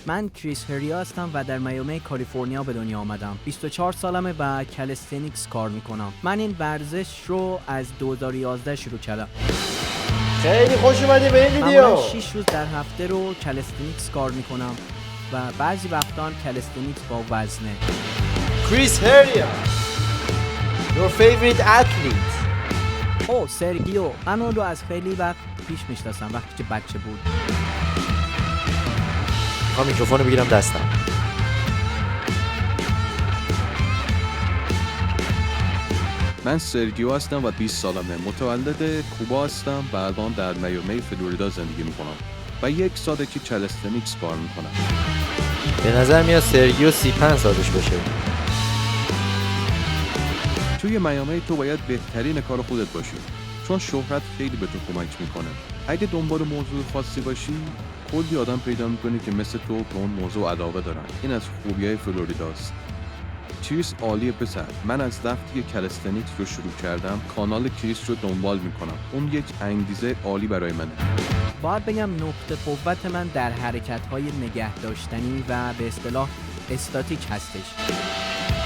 من کریس هریا هستم و در میامی کالیفرنیا به دنیا آمدم. 24 سالمه و کالستنیکس کار میکنم. من این ورزش رو از 2011 شروع کردم. خیلی خوش اومدی به این ویدیو. معمولا 6 روز در هفته رو کالستنیکس کار میکنم و بعضی وقتا هم کالستنیکس با وزنه. کریس هریا your favorite athlete. سرگیو، من اون رو از خیلی وقت پیش میشناسم، وقتی که بچه بود. میخوام میکروفون رو بگیرم دستم. من سرگیو هستم و 20 سالمه. متولد کوبا هستم و الان در میامی فلوریدا زندگی میکنم و 1 ساله که کالستنیکس کار میکنم. به نظر میاد سرگیو 35 سالش باشه. توی میامی تو باید بهترین کار خودت باشی، چون شهرت خیلی به تو کمک میکنه. اگه دنبال موضوع خاصی باشی، کلی آدم پیدا میکنی که مثل تو به اون موضوع علاقه دارن. این از خوبیای فلوریداست. کریس عالیه پسر. من از وقتی که کالستنیکس رو شروع کردم کانال کریس رو دنبال میکنم. اون یک انگیزه عالی برای منه. باید بگم نقطه قوت من در حرکت‌های نگه داشتنی و به اصطلاح استاتیک هستش.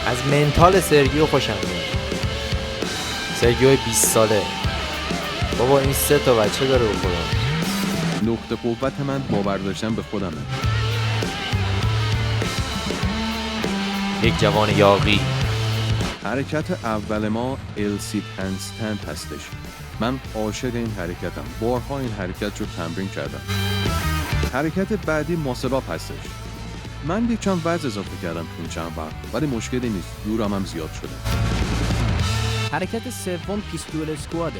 از منتال سرگیو خوشم میاد. سرگیو 20 ساله. بابا این 3 تا بچه داره به خدا. نقطه قوت من باور داشتن به خودمه. یک جوان یاغی. حرکت اول ما LC هندستند هستش. من عاشق این حرکتم. بارها این حرکت رو تمرین کردم. حرکت بعدی ماسل آپ هستش. من یک چند وزن اضافه کردم تو این چند وقت، ولی مشکلی نیست. دورم هم زیاد شده. حرکت سوم پیستول اسکواده.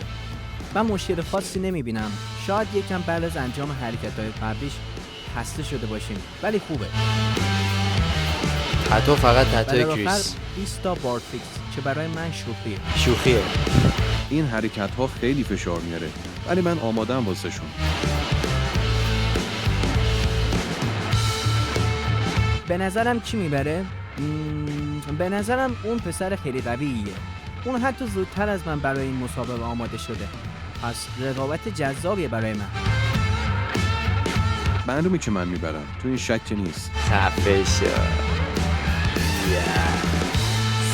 من مشکل خاصی نمیبینم. شاید یکم بعد از انجام حرکت‌های قبلیش خسته شده باشیم، ولی خوبه. فقط کریس. 20 تا بارفیکس که برای من شوخیه. این حرکت ها خیلی فشار میاره، ولی من آمادم واسه شون. به نظرم کی میبره؟ به نظرم اون پسر خیلی قویه. اون حتی زودتر از من برای این مسابقه آماده شده. پس رقابت جذابیه برای من. معلومه که من میبرم، تو این شک نیست. خفه شو.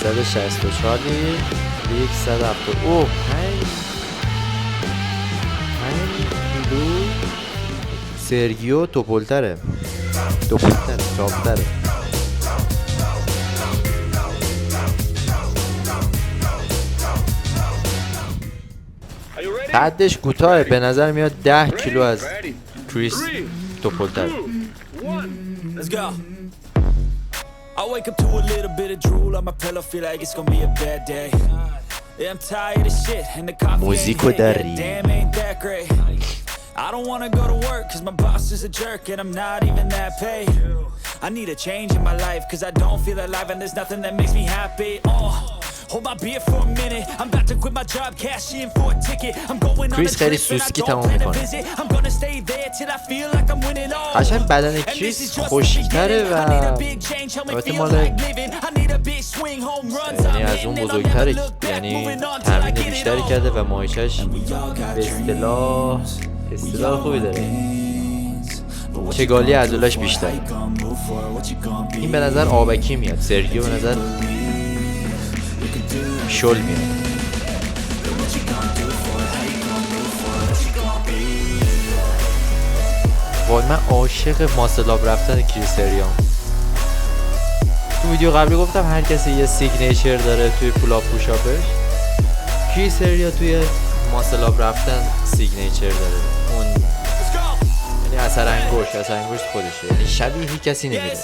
164 170. اوه 5 کیلو. سرگیو توپلتره چاپتره. قدش کوتاه، به نظر میاد 10 کیلو از کریس توپلتره. I wake up to a little bit of drool on my pillow, feel like it's gonna be a bad day. Yeah, I'm tired of shit and the coffee ain't hit yet. Damn, ain't that great. I don't wanna go to work cause my boss is a jerk and I'm not even that paid. I need a change in my life cause I don't feel alive and there's nothing that makes me happy. Hold my beer for a minute. I'm about to quit my job, cash in for a ticket. I'm going on a trip and I don't plan to visit. I'm gonna stay there till I feel like I'm winning all. قشنگ بدن کریس خشک‌تره و البته مال یعنی از اون بزرگتره، یعنی تمرین بیشتری کرده و ماهیچه‌اش به اصطلاح خوبی داره. چگالی عضلش بیشتر. این به نظر آبکی میاد. سرگیو به نظر شل میاد. وای من عاشق ماسلاب رفتن کریس هریام. تو ویدیو قبلی گفتم هر کسی یه سیگنیچر داره توی پولاپ پوشاپش. کریس هریا توی ماسلاب رفتن سیگنیچر داره. اون یعنی اثر انگشت خودشه، یعنی شبیه هیچ کسی نمیره.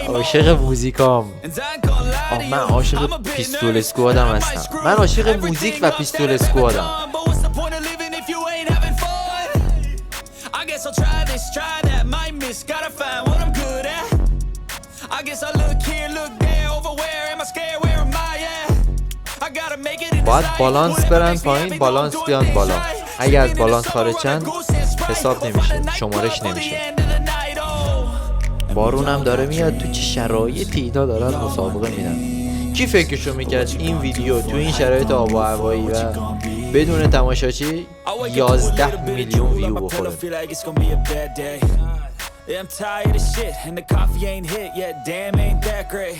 عاشق موزیکام. من عاشق پیستول اسکوادم هستم. من عاشق موزیک و پیستول اسکوادم. باید بالانس برن پایین، بالانس بیان بالا. اگه از بالانس خارجن حساب نمیشه، شمارش نمیشه. بارونم داره میاد. تو چه شرایطی اینا دارن مسابقه میدن؟ کی فکرشو میکرد این ویدیو تو این شرایط آب و هوایی و بدون تماشاچی I wake up to a 11 little bit of میلیون drool on ویو my pillow, بخوره. feel like it's gonna be a bad day. Yeah, I'm tired of shit and the coffee ain't hit yet. Damn, ain't that great.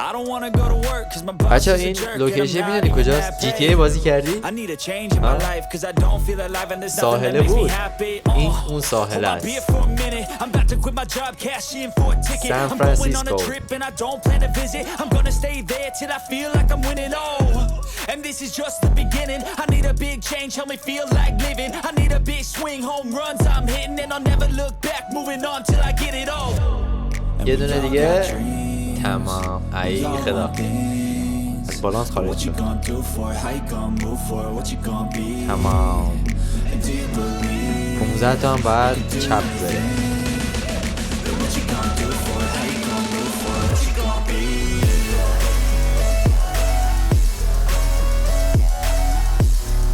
I don't wanna go to work cause my boss بچه is a این jerk and I'm لوکیشن not میدونی even کجاست؟ that جی paid. تی ای بازی کردی؟ I need a change in my life cause I don't feel alive and there's nothing that ساحله makes me بود. happy. این اون ساحله Hold my beer است. for a minute. I'm about to quit my job, cash in for a ticket. San I'm going on Francisco. a trip and I don't plan to visit. I'm gonna stay there till I feel like I'm winning. Oh, and this is just the beginning. I need a big change, help me feel like living. I need a big swing, home runs I'm hitting, and I'll never look back. Moving on till I get it all. یه دونه دیگه تمام. ای خدا از بالانس خارج شد. تمام 15 تا هم باید چپ بره.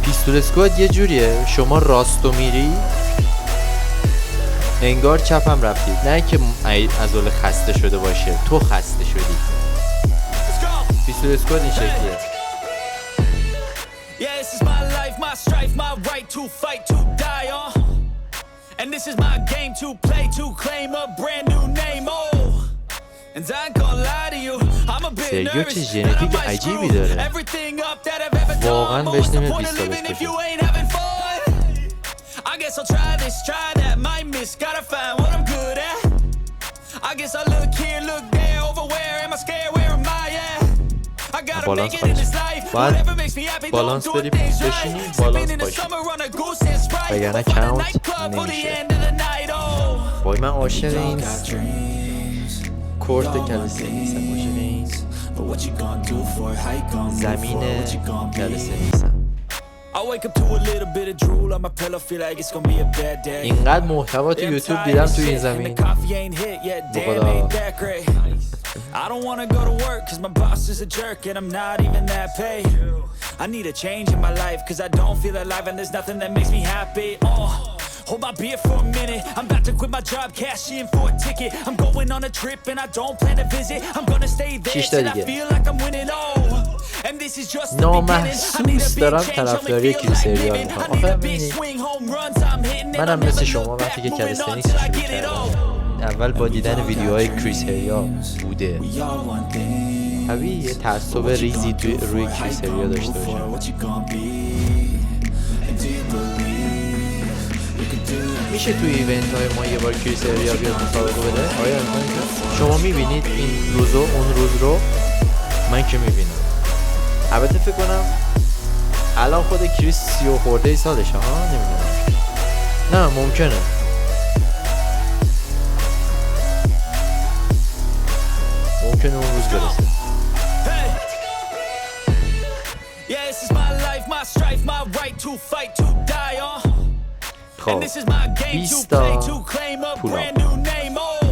پیستول اسکواد یه جوریه شما راستو میری انگار چپم رفتید، نه که از اول خسته شده باشه، تو خسته شدی. پیستول اسکواد این شکلیه. Yeah, this is my life, my strife, my right to fight, to die on. And this is my game to play, to claim a brand new name. Oh, and I ain't gonna lie to you, I'm a bit سرگیو nervous چه that I ژنتیک might عجیبی screw داره. everything up that I've ever done. واقعاً But بهش what's the نمیاد point of 20 living if سالش you ain't having fun? I guess I'll try this, try that, might miss, gotta find what I'm good at. I guess I look here, look there, over where am I scared, where am I at? I gotta بالانس make it in this خارج. life. باید Whatever makes me happy, though I'm بالانس doing بری things right. بشینی Sipping بالانس in the باشی، summer on a goose and Sprite. وگرنه Or find a کاونت nightclub for the نمیشه. end of the night. Oh, وای من عاشق این کورت کلسه نیستم، عاشق این but what you gonna do for it? How you gonna move زمین for it? What you gonna کلسه be? نیستم. I wake up to a little bit of drool on my pillow, feel like it's gonna be a bad day. اینقدر محتوا تو I'm یوتیوب tired دیدم of تو این shit and زمین. the coffee ain't hit yet. Damn, خدا. ain't that great. I don't wanna go to work cause my boss is a jerk and I'm not even that paid. I need a change in my life cause I don't feel alive and there's nothing that makes me happy. Oh, hold my beer for a minute. I'm about to quit my job, cash in for a ticket. I'm going on a trip and I don't plan to visit. I'm gonna stay there till I feel like I'm winning. Oh, and this is just the beginning. I need a نامحسوس big دارم change, help me طرفداری feel like کریستریان living. I میکنم. need آخه a big می‌بینی swing, home runs I'm hitting, and I'll منم مثل never شما look وقتی که back. Moving on کلستنیکس till I شروع get it کردم all. اول با دیدن ویدیوهای کریس هریا بوده. We all want things. طبیعی یه تعصب ریزی روی کریس هریا داشته باشم. What you gonna be? And do you believe you can do it? میشه توی ایونت های ما یه بار کریس هریا بیاد مسابقه بده؟ آیا امکان شد؟ شما میبینید این روزو اون روز رو؟ من که میبینم. البته فکر کنم الان خود کریس 30 خورده سالشه ها، نمیدونم. نه ممکنه. ممکنه اون روز برسه. Hey. Yeah, this is my life, my strife, my right to fight, to die on. خب And this is my game to 20 play, تا to claim a pull up. brand new name. Oh,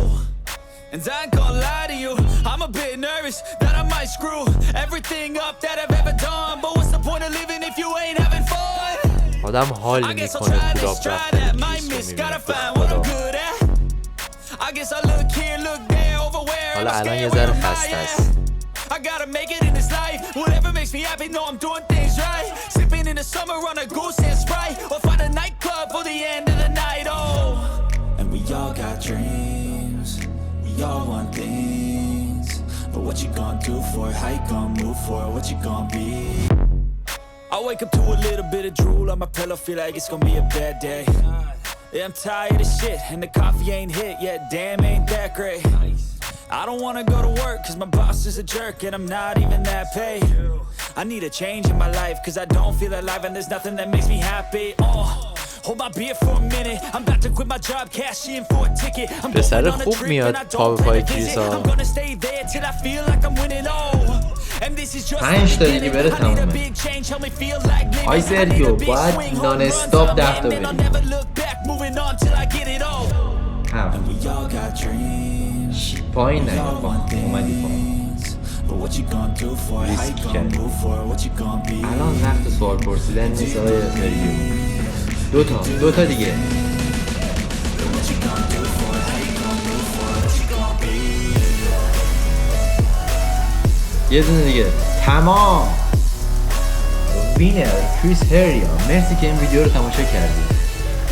and I ain't gonna lie to you, I'm a bit nervous that I might screw everything up that I've ever done. But what's the point of living if you ain't having fun? آدم حال I guess I'll میکنه try پولاب this, try رفتن that, کریس might رو miss, میبینه. gotta به find what I'm خدا. good at. I guess I look here, look there, over where حالا am I الان یه scared, ذره where am I خسته at? است. I gotta make it in this life. Whatever makes me happy, know I'm doing things right. Sipping in the summer on a goose and Sprite, or find a nightclub for the end of the night. Oh, and we all got dreams. We all want things. But what you gonna do for it? How you gonna move for it? What you gonna be? I wake up to a little bit of drool on my pillow, feel like it's gonna be a bad day. Yeah, I'm tired of shit and the coffee ain't hit yet. Damn, ain't that great. I don't wanna go to work cause my boss is a jerk and I'm not even that paid. I need a change in my life cause I don't feel alive and there's nothing that makes me happy. Oh, hold my beer for a minute. I'm about to quit my job, cash in for a ticket. I'm پسر going on a خوب trip میاد and I پا don't به پای plan to کریس visit. ها. I'm gonna stay there till I feel like I'm winning. Oh, and this is just 5 تا the دیگه beginning. بره I need a تمومه. big change, help me feel like living. آی I need a سرگیو big باید swing, home نان runs استاپ I'm 10 تا hitting, and I'll بدی. never look back, moving on till I get it all. 7 We all got dreams. پایین We نیا all want اومدی پایین. things. But what you gonna do for it? How you ریسک gonna کردی. move for it? What you gonna be? الان وقت سوال پرسیدن نیست آقای سرگیو. دو تا دیگه. What you gonna do for it? How you gonna move for it? What you gonna be? یه دونه دیگه. تمام. وینر کریس هریا. مرسی که این ویدیو رو تماشا کردید.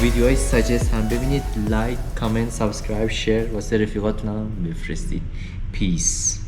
ویدیوهای ساجست هم ببینید، لایک، کامنت، سابسکرایب، شیر واسه رفیقاتون هم بفرستید. پیس.